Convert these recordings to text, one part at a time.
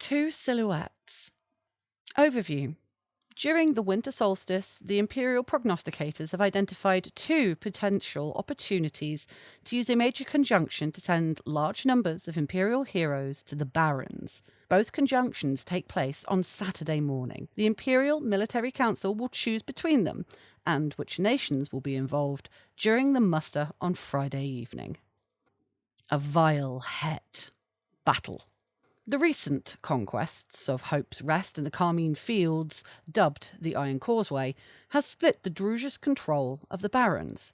Two silhouettes. Overview. During the winter solstice, the Imperial prognosticators have identified two potential opportunities to use a major conjunction to send large numbers of Imperial heroes to the Barrens. Both conjunctions take place on Saturday morning. The Imperial Military Council will choose between them and which nations will be involved during the muster on Friday evening. A vile het. Battle. The recent conquests of Hope's Rest and the Carmine Fields, dubbed the Iron Causeway, has split the Druge's control of the Barrens.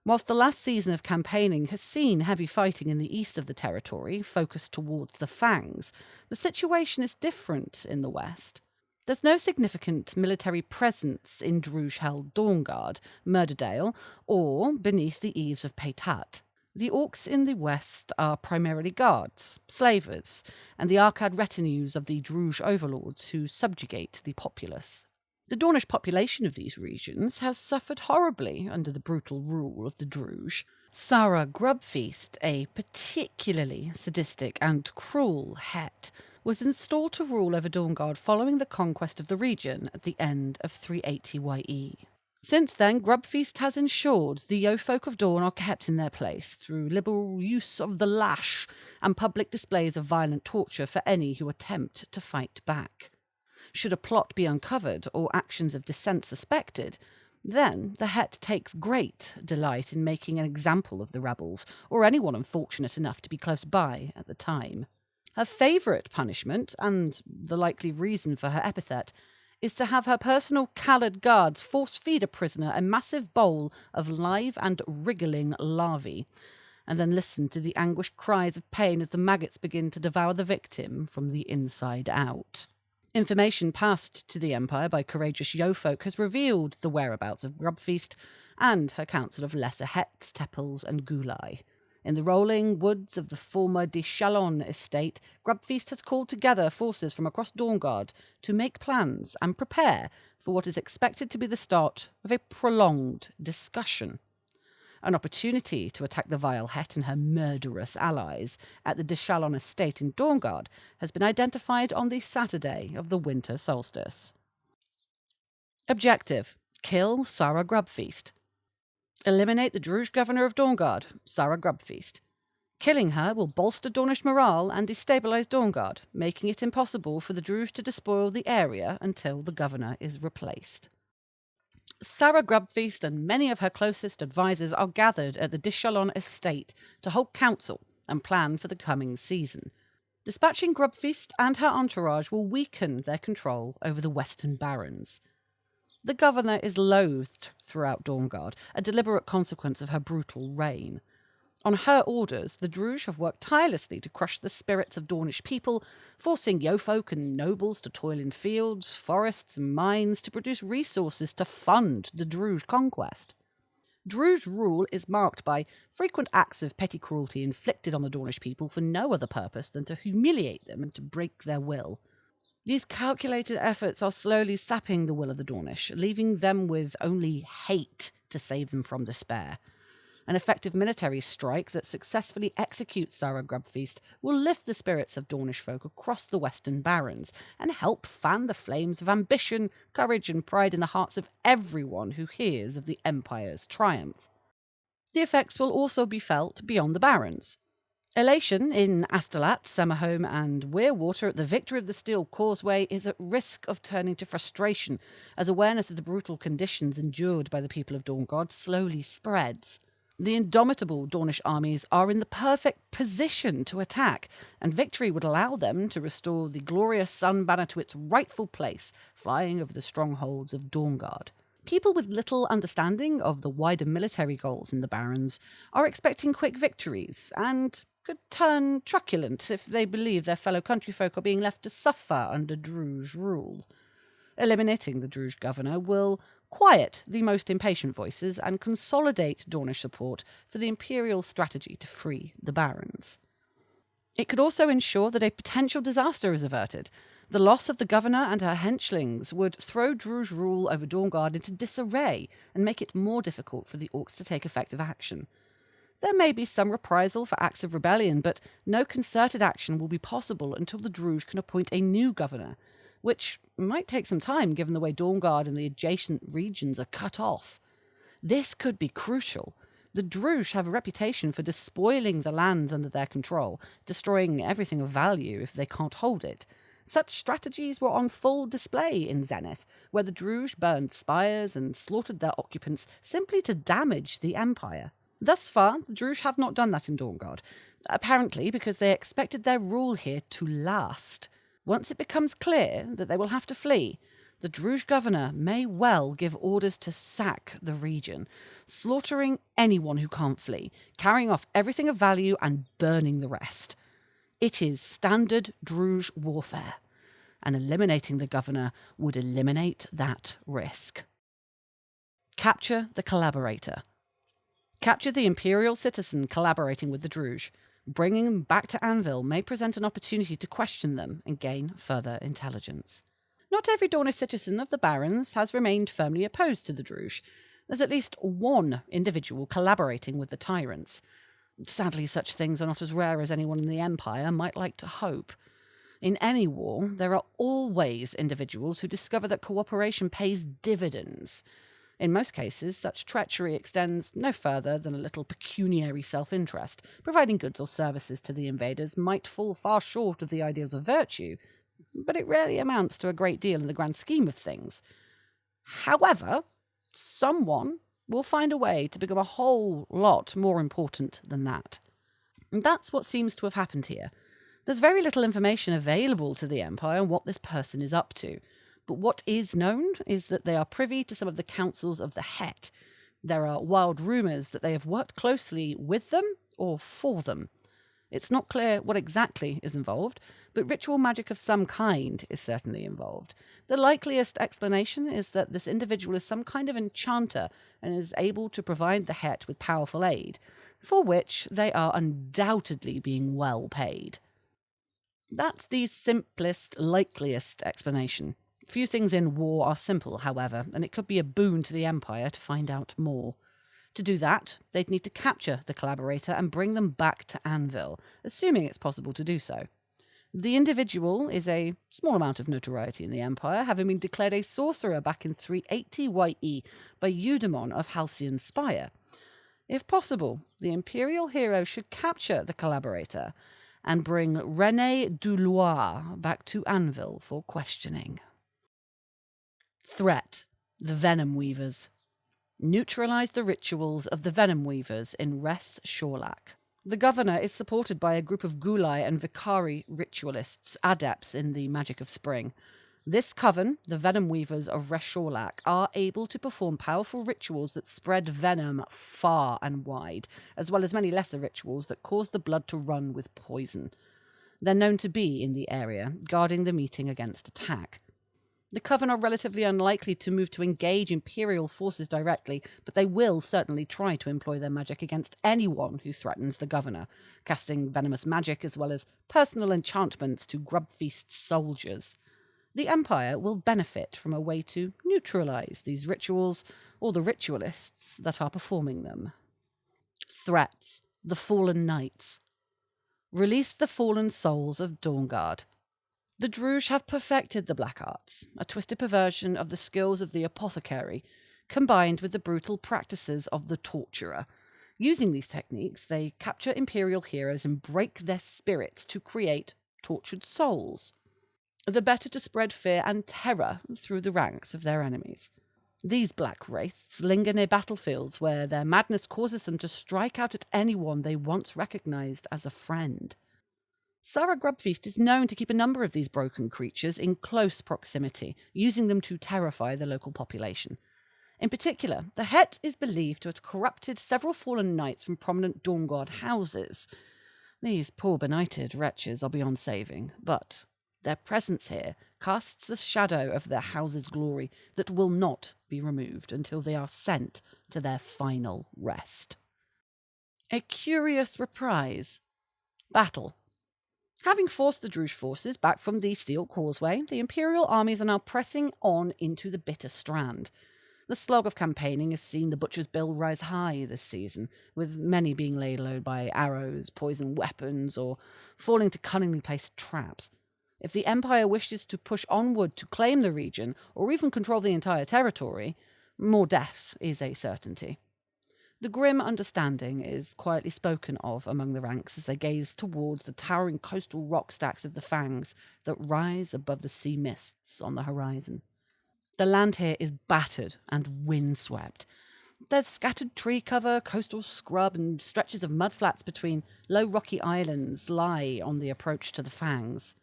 Whilst the last season of campaigning has seen heavy fighting in the east of the territory, focused towards the Fangs, the situation is different in the west. There's no significant military presence in Druge-held Dawnguard, Murderdale, or beneath the eaves of Peytat. The Orcs in the west are primarily guards, slavers, and the arcade retinues of the Druge overlords who subjugate the populace. The Dornish population of these regions has suffered horribly under the brutal rule of the Druge. Sara Grubfeast, a particularly sadistic and cruel het, was installed to rule over Dawnguard following the conquest of the region at the end of 380 YE. Since then, Grubfeast has ensured the Yeofolk of Dawn are kept in their place through liberal use of the lash and public displays of violent torture for any who attempt to fight back. Should a plot be uncovered or actions of dissent suspected, then the het takes great delight in making an example of the rebels or anyone unfortunate enough to be close by at the time. Her favourite punishment, and the likely reason for her epithet, is to have her personal Khalid guards force-feed a prisoner a massive bowl of live and wriggling larvae, and then listen to the anguished cries of pain as the maggots begin to devour the victim from the inside out. Information passed to the Empire by courageous Yeofolk has revealed the whereabouts of Grubfeast and her council of lesser hets, tepals and gulai. In the rolling woods of the former de Chalon estate, Grubfeast has called together forces from across Dawnguard to make plans and prepare for what is expected to be the start of a prolonged discussion. An opportunity to attack the vile het and her murderous allies at the de Chalon estate in Dawnguard has been identified on the Saturday of the winter solstice. Objective: kill Sara Grubfeast. Eliminate the Druge governor of Dawnguard, Sara Grubfeast. Killing her will bolster Dornish morale and destabilise Dawnguard, making it impossible for the Druge to despoil the area until the governor is replaced. Sara Grubfeast and many of her closest advisors are gathered at the de Chalon estate to hold council and plan for the coming season. Dispatching Grubfeast and her entourage will weaken their control over the Western Barrens. The governor is loathed throughout Dawnguard, a deliberate consequence of her brutal reign. On her orders, the Druge have worked tirelessly to crush the spirits of Dornish people, forcing Yeofolk and nobles to toil in fields, forests and mines to produce resources to fund the Druge conquest. Druge rule is marked by frequent acts of petty cruelty inflicted on the Dornish people for no other purpose than to humiliate them and to break their will. These calculated efforts are slowly sapping the will of the Dornish, leaving them with only hate to save them from despair. An effective military strike that successfully executes Sara Grubfeast will lift the spirits of Dornish folk across the Western Barrens and help fan the flames of ambition, courage and pride in the hearts of everyone who hears of the Empire's triumph. The effects will also be felt beyond the Barrens. Elation in Astolat, Summerhome and Weirwater at the victory of the Steel Causeway is at risk of turning to frustration as awareness of the brutal conditions endured by the people of Dawnguard slowly spreads. The indomitable Dornish armies are in the perfect position to attack, and victory would allow them to restore the glorious sun banner to its rightful place, flying over the strongholds of Dawnguard. People with little understanding of the wider military goals in the Barrens are expecting quick victories, and could turn truculent if they believe their fellow countryfolk are being left to suffer under Druge rule. Eliminating the Druge governor will quiet the most impatient voices and consolidate Dornish support for the imperial strategy to free the Barrens. It could also ensure that a potential disaster is averted. The loss of the governor and her henchlings would throw Druge rule over Dawnguard into disarray and make it more difficult for the Orcs to take effective action. There may be some reprisal for acts of rebellion, but no concerted action will be possible until the Druj can appoint a new governor, which might take some time given the way Dawnguard and the adjacent regions are cut off. This could be crucial. The Druj have a reputation for despoiling the lands under their control, destroying everything of value if they can't hold it. Such strategies were on full display in Zenith, where the Druj burned spires and slaughtered their occupants simply to damage the Empire. Thus far, the Druj have not done that in Dawnguard, apparently because they expected their rule here to last. Once it becomes clear that they will have to flee, the Druj governor may well give orders to sack the region, slaughtering anyone who can't flee, carrying off everything of value and burning the rest. It is standard Druj warfare, and eliminating the governor would eliminate that risk. Capture the collaborator. Capture the Imperial citizen collaborating with the Druj. Bringing them back to Anvil may present an opportunity to question them and gain further intelligence. Not every Dornish citizen of the Barrens has remained firmly opposed to the Druj. There's at least one individual collaborating with the tyrants. Sadly, such things are not as rare as anyone in the Empire might like to hope. In any war, there are always individuals who discover that cooperation pays dividends. In most cases, such treachery extends no further than a little pecuniary self-interest. Providing goods or services to the invaders might fall far short of the ideals of virtue, but it rarely amounts to a great deal in the grand scheme of things. However, someone will find a way to become a whole lot more important than that. And that's what seems to have happened here. There's very little information available to the Empire on what this person is up to. But what is known is that they are privy to some of the councils of the Het. There are wild rumours that they have worked closely with them or for them. It's not clear what exactly is involved, but ritual magic of some kind is certainly involved. The likeliest explanation is that this individual is some kind of enchanter and is able to provide the Het with powerful aid, for which they are undoubtedly being well paid. That's the simplest, likeliest explanation. Few things in war are simple, however, and it could be a boon to the Empire to find out more. To do that, they'd need to capture the collaborator and bring them back to Anvil, assuming it's possible to do so. The individual is a small amount of notoriety in the Empire, having been declared a sorcerer back in 380 YE by Eudemon of Halcyon Spire. If possible, the Imperial hero should capture the collaborator and bring René Duloir back to Anvil for questioning. Threat: the Venom Weavers. Neutralize the rituals of the Venom Weavers in Res Shorlak. The governor is supported by a group of Gulai and Vicari ritualists, adepts in the magic of spring. This coven, the Venom Weavers of Res Shorlak, are able to perform powerful rituals that spread venom far and wide, as well as many lesser rituals that cause the blood to run with poison. They're known to be in the area, guarding the meeting against attack. The Coven are relatively unlikely to move to engage Imperial forces directly, but they will certainly try to employ their magic against anyone who threatens the Governor, casting venomous magic as well as personal enchantments to Grubfeast's soldiers. The Empire will benefit from a way to neutralize these rituals or the ritualists that are performing them. Threats: the Fallen Knights. Release the fallen souls of Dawnguard. The Druj have perfected the black arts, a twisted perversion of the skills of the apothecary, combined with the brutal practices of the torturer. Using these techniques, they capture Imperial heroes and break their spirits to create tortured souls, the better to spread fear and terror through the ranks of their enemies. These black wraiths linger near battlefields where their madness causes them to strike out at anyone they once recognized as a friend. Sarah Grubfeast is known to keep a number of these broken creatures in close proximity, using them to terrify the local population. In particular, the Het is believed to have corrupted several fallen knights from prominent Dawnguard houses. These poor benighted wretches are beyond saving, but their presence here casts a shadow over their house's glory that will not be removed until they are sent to their final rest. A curious reprise. Battle. Having forced the Druj forces back from the Steel Causeway, the Imperial armies are now pressing on into the Bitter Strand. The slog of campaigning has seen the butcher's bill rise high this season, with many being laid low by arrows, poison weapons, or falling to cunningly placed traps. If the Empire wishes to push onward to claim the region, or even control the entire territory, more death is a certainty. The grim understanding is quietly spoken of among the ranks as they gaze towards the towering coastal rock stacks of the Fangs that rise above the sea mists on the horizon. The land here is battered and windswept. There's scattered tree cover, coastal scrub, and stretches of mudflats between low rocky islands lie on the approach to the Fangs.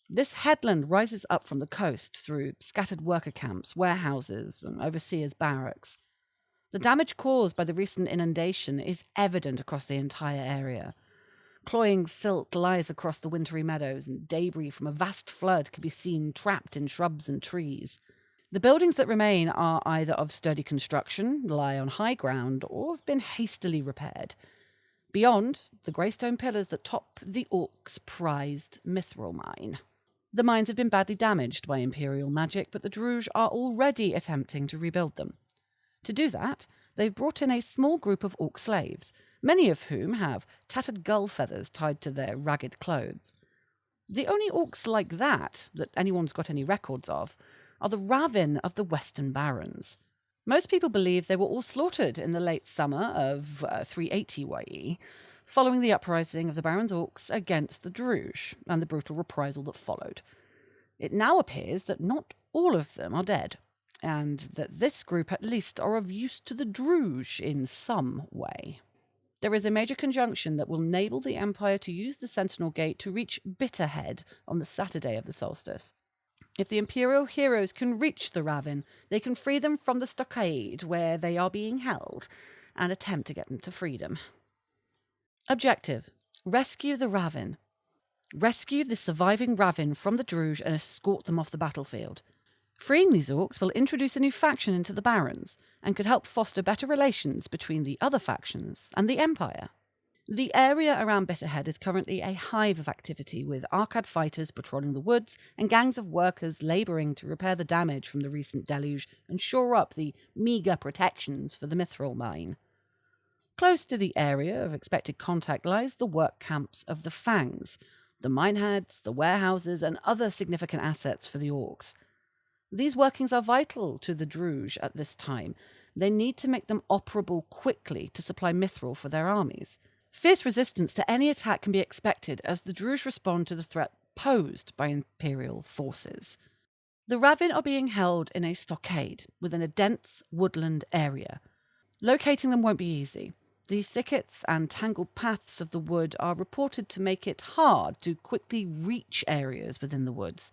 This headland rises up from the coast through scattered worker camps, warehouses, and overseers' barracks. The damage caused by the recent inundation is evident across the entire area. Cloying silt lies across the wintry meadows, and debris from a vast flood can be seen trapped in shrubs and trees. The buildings that remain are either of sturdy construction, lie on high ground, or have been hastily repaired. Beyond, the greystone pillars that top the Orcs' prized mithril mine. The mines have been badly damaged by Imperial magic, but the Druj are already attempting to rebuild them. To do that, they've brought in a small group of Orc slaves, many of whom have tattered gull feathers tied to their ragged clothes. The only Orcs like that anyone's got any records of are the Ravin of the Western Barons. Most people believe they were all slaughtered in the late summer of 380 YE, following the uprising of the Barons' Orcs against the Druj and the brutal reprisal that followed. It now appears that not all of them are dead, and that this group at least are of use to the Druj in some way. There is a major conjunction that will enable the Empire to use the Sentinel Gate to reach Bitterhead on the Saturday of the solstice. If the Imperial heroes can reach the Ravin, they can free them from the stockade where they are being held and attempt to get them to freedom. Objective: rescue the Ravin. Rescue the surviving Ravin from the Druj and escort them off the battlefield. Freeing these Orcs will introduce a new faction into the Barons and could help foster better relations between the other factions and the Empire. The area around Bitterhead is currently a hive of activity, with Arcad fighters patrolling the woods and gangs of workers labouring to repair the damage from the recent deluge and shore up the meagre protections for the mithril mine. Close to the area of expected contact lies the work camps of the Fangs, the mineheads, the warehouses, and other significant assets for the Orcs. These workings are vital to the Druj at this time. They need to make them operable quickly to supply mithril for their armies. Fierce resistance to any attack can be expected as the Druj respond to the threat posed by Imperial forces. The Ravin are being held in a stockade within a dense woodland area. Locating them won't be easy. The thickets and tangled paths of the wood are reported to make it hard to quickly reach areas within the woods.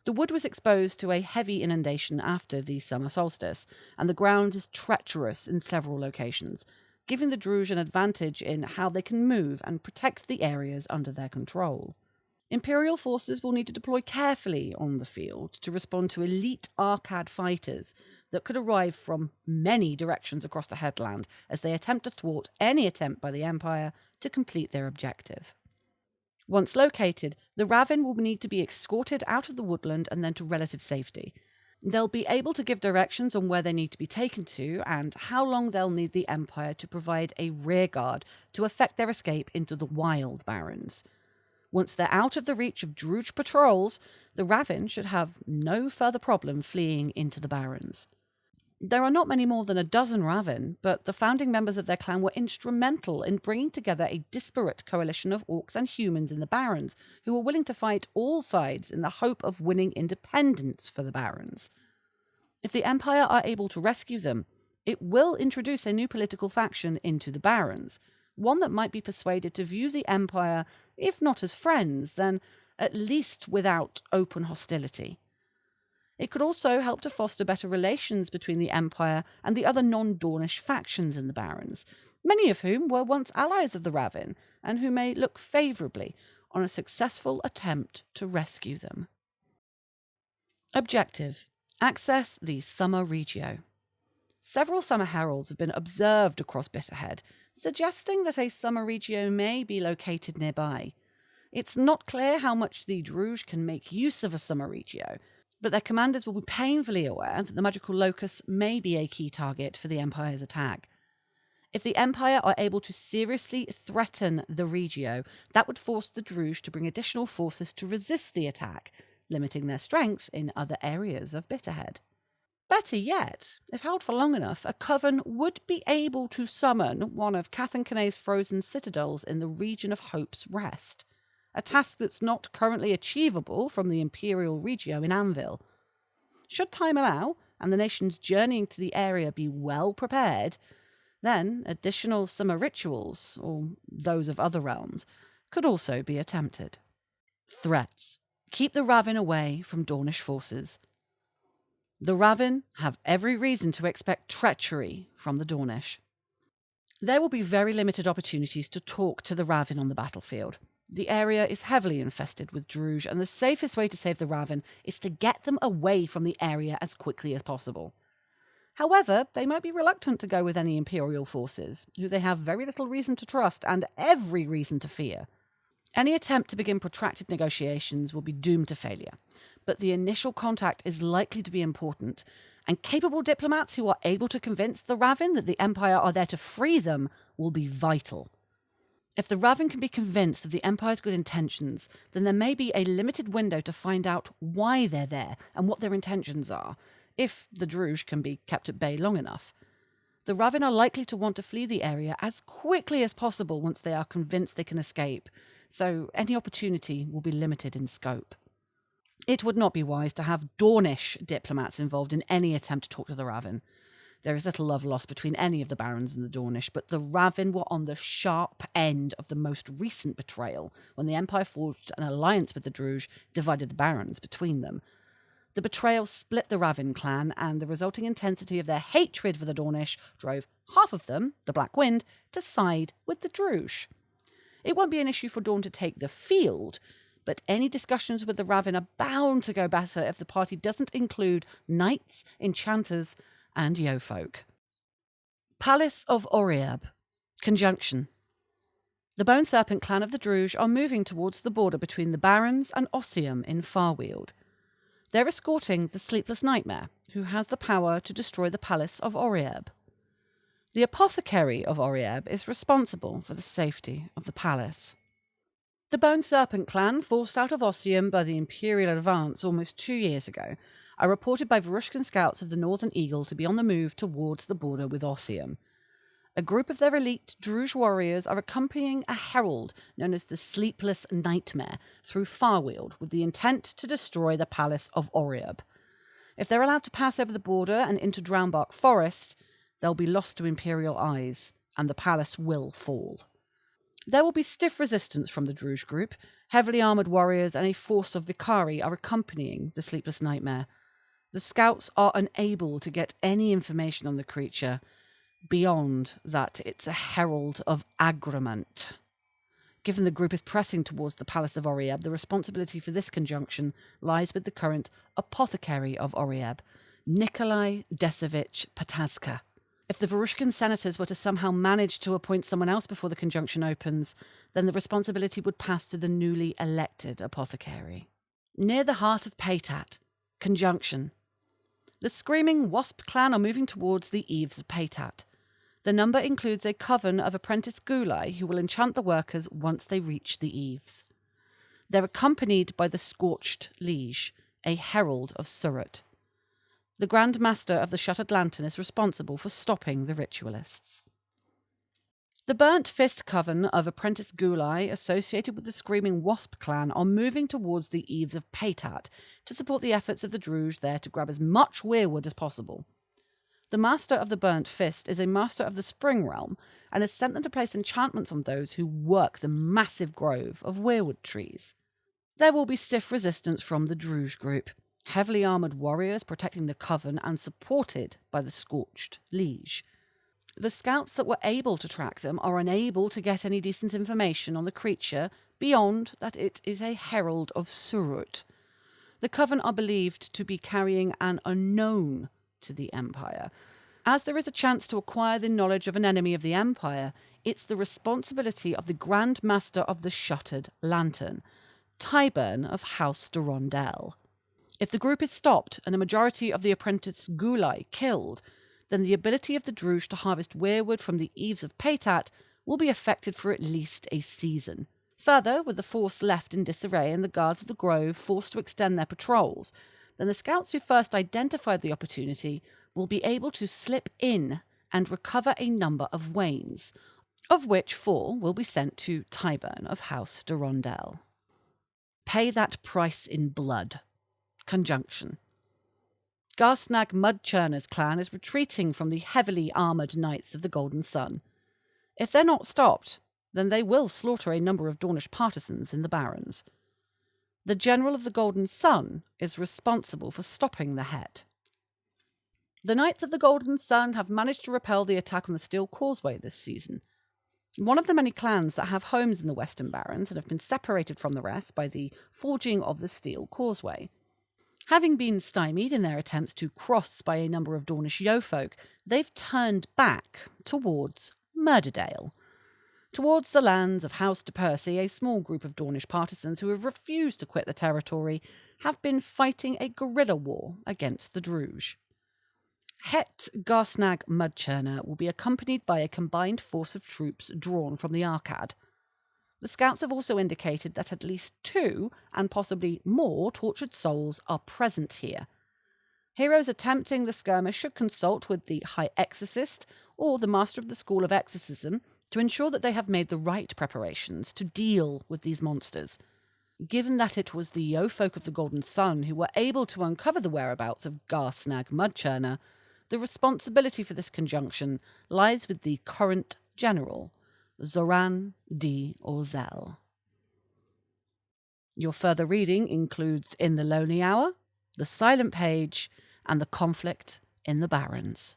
The wood was exposed to a heavy inundation after the summer solstice, and the ground is treacherous in several locations, giving the Druj an advantage in how they can move and protect the areas under their control. Imperial forces will need to deploy carefully on the field to respond to elite Arcad fighters that could arrive from many directions across the headland as they attempt to thwart any attempt by the Empire to complete their objective. Once located, the Ravin will need to be escorted out of the woodland and then to relative safety. They'll be able to give directions on where they need to be taken to and how long they'll need the Empire to provide a rearguard to effect their escape into the Wild Barrens. Once they're out of the reach of Druj patrols, the Ravin should have no further problem fleeing into the Barrens. There are not many more than a dozen Ravin, but the founding members of their clan were instrumental in bringing together a disparate coalition of Orcs and humans in the Barrens, who were willing to fight all sides in the hope of winning independence for the Barrens. If the Empire are able to rescue them, it will introduce a new political faction into the Barrens, one that might be persuaded to view the Empire, if not as friends, then at least without open hostility. It could also help to foster better relations between the Empire and the other non-Dornish factions in the Barrens, many of whom were once allies of the Ravin, and who may look favourably on a successful attempt to rescue them. Objective: access the Summer Regio. Several summer heralds have been observed across Bitterhead, suggesting that a Summer Regio may be located nearby. It's not clear how much the Druj can make use of a Summer Regio, but their commanders will be painfully aware that the magical locus may be a key target for the Empire's attack. If the Empire are able to seriously threaten the Regio, that would force the Druge to bring additional forces to resist the attack, limiting their strength in other areas of Bitterhead. Better yet, if held for long enough, a coven would be able to summon one of Cathan Canet's frozen citadels in the region of Hope's Rest, a task that's not currently achievable from the Imperial Regio in Anvil. Should time allow, and the nations journeying to the area be well prepared, then additional summer rituals, or those of other realms, could also be attempted. Threats. Keep the Ravin away from Dornish forces. The Ravin have every reason to expect treachery from the Dornish. There will be very limited opportunities to talk to the Ravin on the battlefield. The area is heavily infested with Druge, and the safest way to save the Ravin is to get them away from the area as quickly as possible. However, they might be reluctant to go with any Imperial forces, who they have very little reason to trust and every reason to fear. Any attempt to begin protracted negotiations will be doomed to failure, but the initial contact is likely to be important, and capable diplomats who are able to convince the Ravin that the Empire are there to free them will be vital. If the Ravin can be convinced of the Empire's good intentions, then there may be a limited window to find out why they're there and what their intentions are, if the Druge can be kept at bay long enough. The Ravin are likely to want to flee the area as quickly as possible once they are convinced they can escape, so any opportunity will be limited in scope. It would not be wise to have Dornish diplomats involved in any attempt to talk to the Ravin. There is little love lost between any of the barons and the Dornish, but the Ravin were on the sharp end of the most recent betrayal, when the Empire forged an alliance with the Druge, divided the barons between them. The betrayal split the Ravin clan, and the resulting intensity of their hatred for the Dornish drove half of them, the Black Wind, to side with the Druge. It won't be an issue for Dorne to take the field, but any discussions with the Ravin are bound to go better if the party doesn't include knights, enchanters, and yeofolk. Palace of Oriab. Conjunction. The Bone Serpent clan of the Druge are moving towards the border between the Barons and Ossium in Farweald. They're escorting the Sleepless Nightmare, who has the power to destroy the Palace of Oriab. The Apothecary of Oriab is responsible for the safety of the palace. The Bone Serpent clan, forced out of Ossium by the Imperial advance almost 2 years ago, are reported by Varushkan scouts of the Northern Eagle to be on the move towards the border with Ossium. A group of their elite Druge warriors are accompanying a herald known as the Sleepless Nightmare through Farweald with the intent to destroy the Palace of Oriab. If they're allowed to pass over the border and into Drownbark Forest, they'll be lost to Imperial eyes, and the palace will fall. There will be stiff resistance from the Druge group. Heavily armoured warriors and a force of Vicari are accompanying the Sleepless Nightmare. The scouts are unable to get any information on the creature, beyond that it's a herald of agreement. Given the group is pressing towards the Palace of Oriab, the responsibility for this conjunction lies with the current Apothecary of Oriab, Nikolai Desevich Patazka. If the Varushkan senators were to somehow manage to appoint someone else before the conjunction opens, then the responsibility would pass to the newly elected apothecary. Near the heart of Paytat. Conjunction. The Screaming Wasp clan are moving towards the eaves of Paytat. The number includes a coven of apprentice Gulai who will enchant the workers once they reach the eaves. They're accompanied by the Scorched Liege, a herald of Surut. The Grand Master of the Shuttered Lantern is responsible for stopping the ritualists. The Burnt Fist Coven of Apprentice Gulai, associated with the Screaming Wasp clan, are moving towards the eaves of Paytat to support the efforts of the Druge there to grab as much weirwood as possible. The Master of the Burnt Fist is a Master of the Spring Realm and has sent them to place enchantments on those who work the massive grove of weirwood trees. There will be stiff resistance from the Druge group. Heavily armoured warriors protecting the coven and supported by the Scorched Liege. The scouts that were able to track them are unable to get any decent information on the creature beyond that it is a herald of Surut. The coven are believed to be carrying an unknown to the Empire. As there is a chance to acquire the knowledge of an enemy of the Empire, it's the responsibility of the Grand Master of the Shuttered Lantern, Tyburn of House de Rondel. If the group is stopped and a majority of the apprentice Gulai killed, then the ability of the Druj to harvest weirwood from the Eves of Patat will be affected for at least a season. Further, with the force left in disarray and the guards of the grove forced to extend their patrols, then the scouts who first identified the opportunity will be able to slip in and recover a number of wains, of which 4 will be sent to Tyburn of House de Rondel. Pay that price in blood. Conjunction. Garsnag Mudchurner's clan is retreating from the heavily armoured Knights of the Golden Sun. If they're not stopped, then they will slaughter a number of Dornish partisans in the Barrens. The General of the Golden Sun is responsible for stopping the Het. The Knights of the Golden Sun have managed to repel the attack on the Steel Causeway this season. One of the many clans that have homes in the Western Barrens and have been separated from the rest by the forging of the Steel Causeway. Having been stymied in their attempts to cross by a number of Dornish yeofolk, they've turned back towards Murderdale. Towards the lands of House de Percy, a small group of Dornish partisans who have refused to quit the territory have been fighting a guerrilla war against the Druj. Het Garsnag Mudchurner will be accompanied by a combined force of troops drawn from the Arcad. The scouts have also indicated that at least 2, and possibly more, tortured souls are present here. Heroes attempting the skirmish should consult with the High Exorcist or the Master of the School of Exorcism to ensure that they have made the right preparations to deal with these monsters. Given that it was the yeofolk of the Golden Sun who were able to uncover the whereabouts of Garsnag Mudchurner, the responsibility for this conjunction lies with the current general, Zoran D. Orzel. Your further reading includes In the Lonely Hour, The Silent Page, and The Conflict in the Barrens.